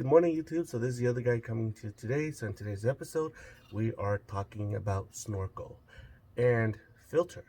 Good morning, YouTube. So this is the other guy coming to you today. So in today's episode, we are talking about snorkel and filter.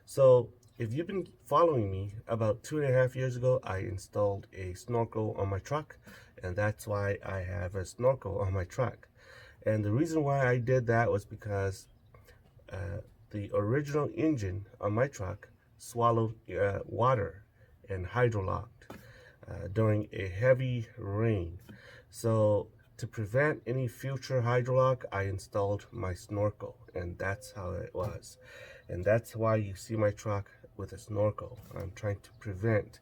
So if you've been following me, about 2.5 years ago, I installed a snorkel on my truck, and that's why I have a snorkel on my truck. And the reason why I did that was because the original engine on my truck swallowed water and hydrolocked during a heavy rain. So to prevent any future hydrolock, I installed my snorkel, and that's how it was. And that's why you see my truck with a snorkel. I'm trying to prevent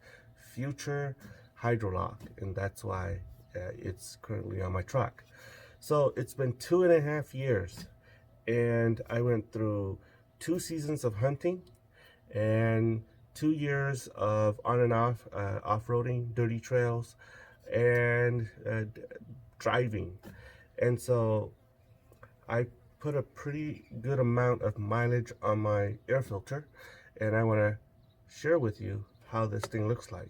future hydrolock, and that's why it's currently on my truck. So it's been 2.5 years, and I went through 2 seasons of hunting and 2 years of on and off off-roading, dirty trails, and driving. And so I put a pretty good amount of mileage on my air filter, and I want to share with you how this thing looks like.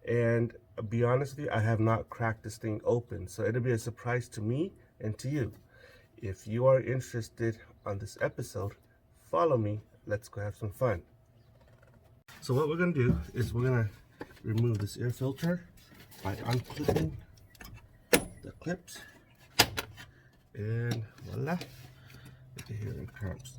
And be honest with you, I have not cracked this thing open, so it'll be a surprise to me and to you. If you are interested on this episode, follow me. Let's go have some fun. So what we're going to do is we're going to remove this air filter by unclipping the clips, and voila, okay, here it comes.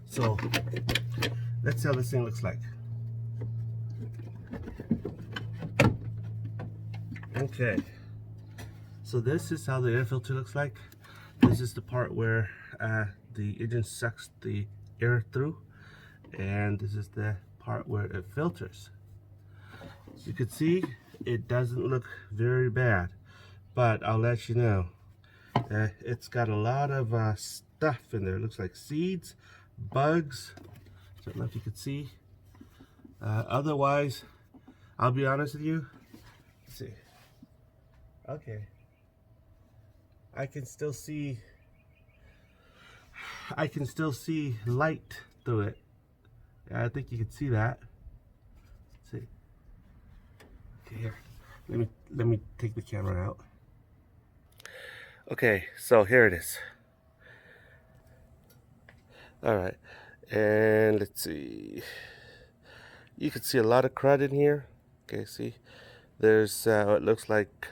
So let's see how this thing looks like. Okay, so this is how the air filter looks like. This is the part where the engine sucks the air through, and this is the part where it filters. You can see it doesn't look very bad, but I'll let you know, it's got a lot of stuff in there. It looks like seeds, bugs. I don't know if you can see. Otherwise, I'll be honest with you. Let's see. Okay. I can still see light through it. Yeah, I think you can see that. Let's see. Okay, here. Let me take the camera out. Okay, so here it is. All right. And let's see. You can see a lot of crud in here. Okay, see? There's what looks like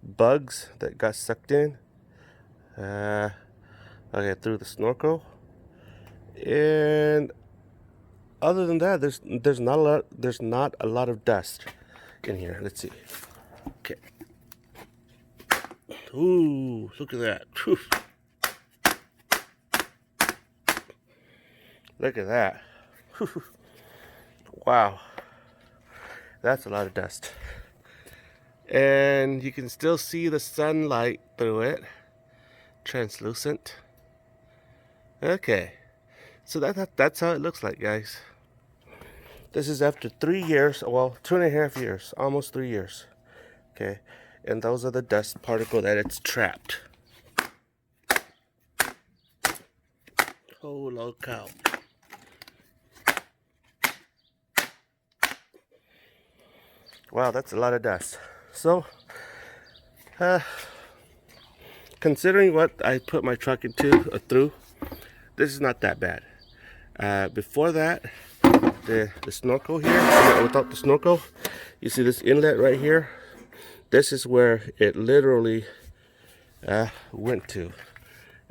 bugs that got sucked in. Okay, through the snorkel. And other than that, there's not a lot of dust in here. Let's see. Okay. Ooh, look at that. Whew. Look at that. Wow. That's a lot of dust. And you can still see the sunlight through it. Translucent. Okay. So that's how it looks like, guys. This is after 3 years, well, 2.5 years, almost 3 years. Okay. And those are the dust particle that it's trapped. Holy cow. Wow, that's a lot of dust. So, considering what I put my truck through, this is not that bad. Before that, the snorkel here, without the snorkel, you see this inlet right here? This is where it literally went to.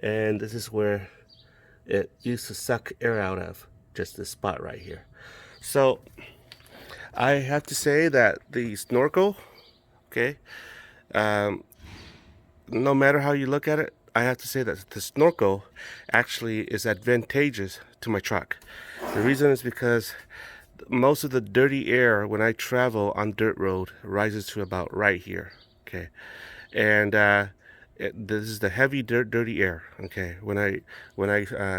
And this is where it used to suck air out of, just this spot right here. So, I have to say that the snorkel, okay, no matter how you look at it, I have to say that the snorkel actually is advantageous to my truck. The reason is because most of the dirty air when I travel on dirt road rises to about right here, okay, and this is the heavy dirty air, okay, when I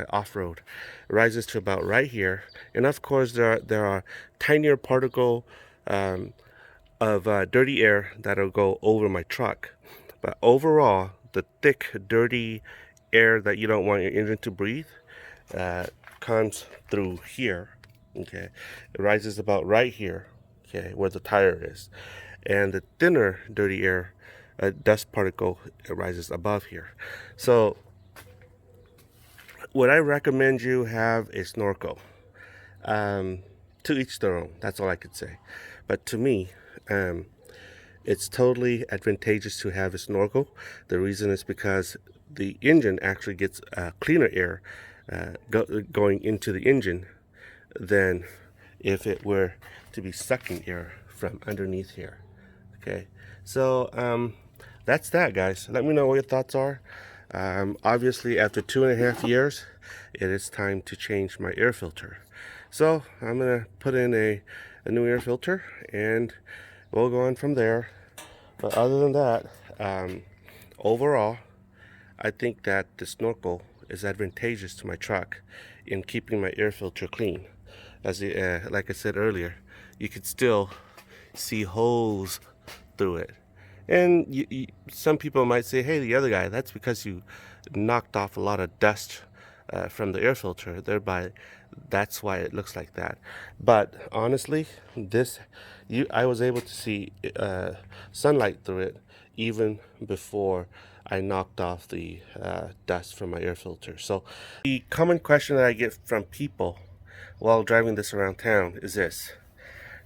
off-road. It rises to about right here, and of course there are tinier particle um, of dirty air that'll go over my truck. But overall, the thick, dirty air that you don't want your engine to breathe uh, comes through here. Okay, it rises about right here. Okay, where the tire is, and the thinner, dirty air, dust particle, it rises above here. So, would I recommend you have a snorkel? Um, to each their own. That's all I could say. But to me, um, it's totally advantageous to have a snorkel. The reason is because the engine actually gets cleaner air going into the engine than if it were to be sucking air from underneath here. Okay, so that's that, guys. Let me know what your thoughts are. Obviously, after 2.5 years, it is time to change my air filter. So I'm gonna put in a new air filter, and we'll go on from there. But other than that, overall, I think that the snorkel is advantageous to my truck in keeping my air filter clean. Like I said earlier, you could still see holes through it. And some people might say, hey, the other guy, that's because you knocked off a lot of dust from the air filter, thereby that's why it looks like that. But honestly, I was able to see sunlight through it even before I knocked off the dust from my air filter. So the common question that I get from people while driving this around town is this: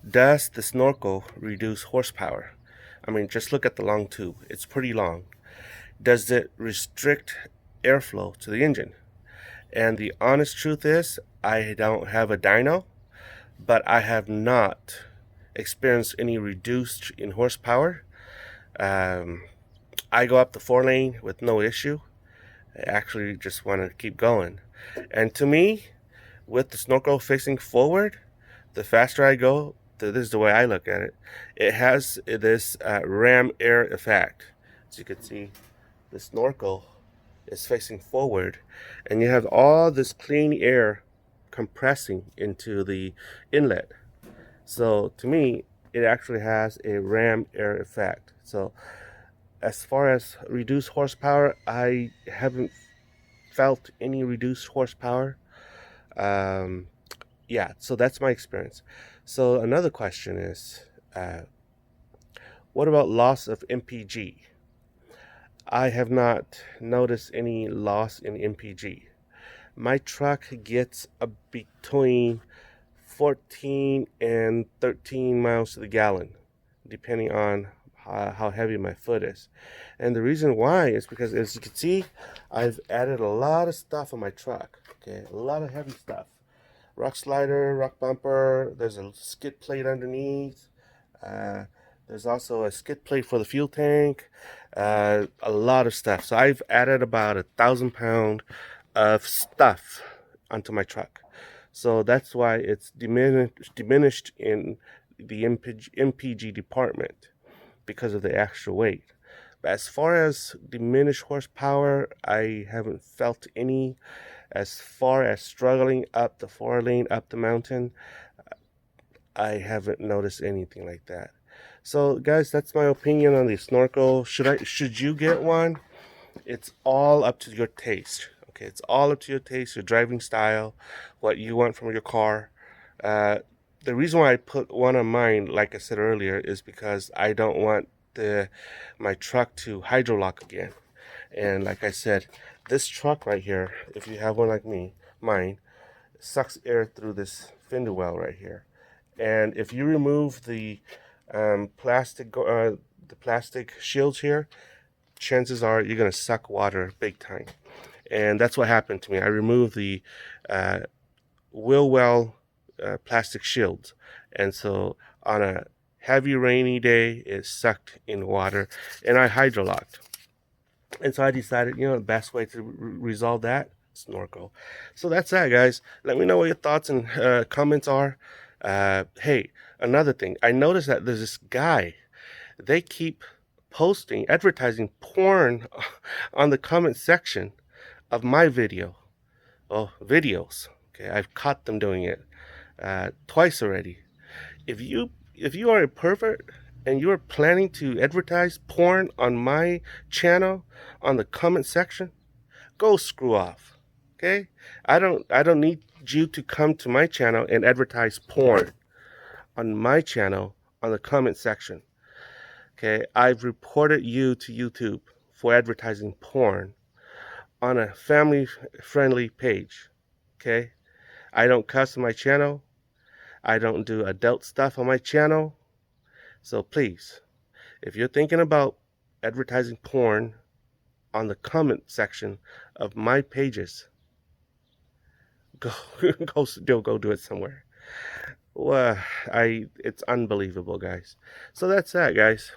does the snorkel reduce horsepower? I mean, just look at the long tube. It's pretty long. Does it restrict airflow to the engine? And the honest truth is, I don't have a dyno, but I have not experienced any reduced in horsepower. I go up the 4 lane with no issue. I actually just want to keep going. And to me, with the snorkel facing forward, the faster I go, this is the way I look at it. It has this ram air effect. As you can see, the snorkel is facing forward, and you have all this clean air compressing into the inlet. So to me, it actually has a ram air effect. So as far as reduced horsepower, I haven't felt any reduced horsepower. Um, yeah, so that's my experience. So another question is, what about loss of MPG? I have not noticed any loss in MPG. My truck gets between 14 and 13 miles to the gallon, depending on how heavy my foot is. And the reason why is because, as you can see, I've added a lot of stuff on my truck. Okay, a lot of heavy stuff. Rock slider, rock bumper, there's a skid plate underneath. There's also a skid plate for the fuel tank. A lot of stuff. So I've added about 1,000 pounds of stuff onto my truck. So that's why it's diminished in the MPG department because of the extra weight. But as far as diminished horsepower, I haven't felt any. As far as struggling up the 4 lane, up the mountain, I haven't noticed anything like that. So guys, that's my opinion on the snorkel. Should you get one? It's all up to your taste. Okay, it's all up to your taste, your driving style, what you want from your car. The reason why I put one on mine, like I said earlier, is because I don't want my truck to hydrolock again. And like I said, this truck right here, if you have one like mine, sucks air through this fender well right here. And if you remove the plastic shields here, chances are you're gonna suck water big time. And that's what happened to me. I removed the wheel well plastic shields, and so on a heavy rainy day, it sucked in water, and I hydrolocked. And so I decided, the best way to resolve that, snorkel. So that's that, guys. Let me know what your thoughts and comments are. Hey, another thing. I noticed that there's this guy. They keep posting, advertising porn on the comment section of my videos. Okay, I've caught them doing it twice already. If you if you are a pervert and you are planning to advertise porn on my channel on the comment section, go screw off. Okay? I don't need you to come to my channel and advertise porn on my channel on the comment section. Okay? I've reported you to YouTube for advertising porn on a family friendly page. Okay? I don't cuss on my channel. I don't do adult stuff on my channel. So please, if you're thinking about advertising porn on the comment section of my pages, go go do it somewhere. Well, it's unbelievable, guys. So that's that, guys.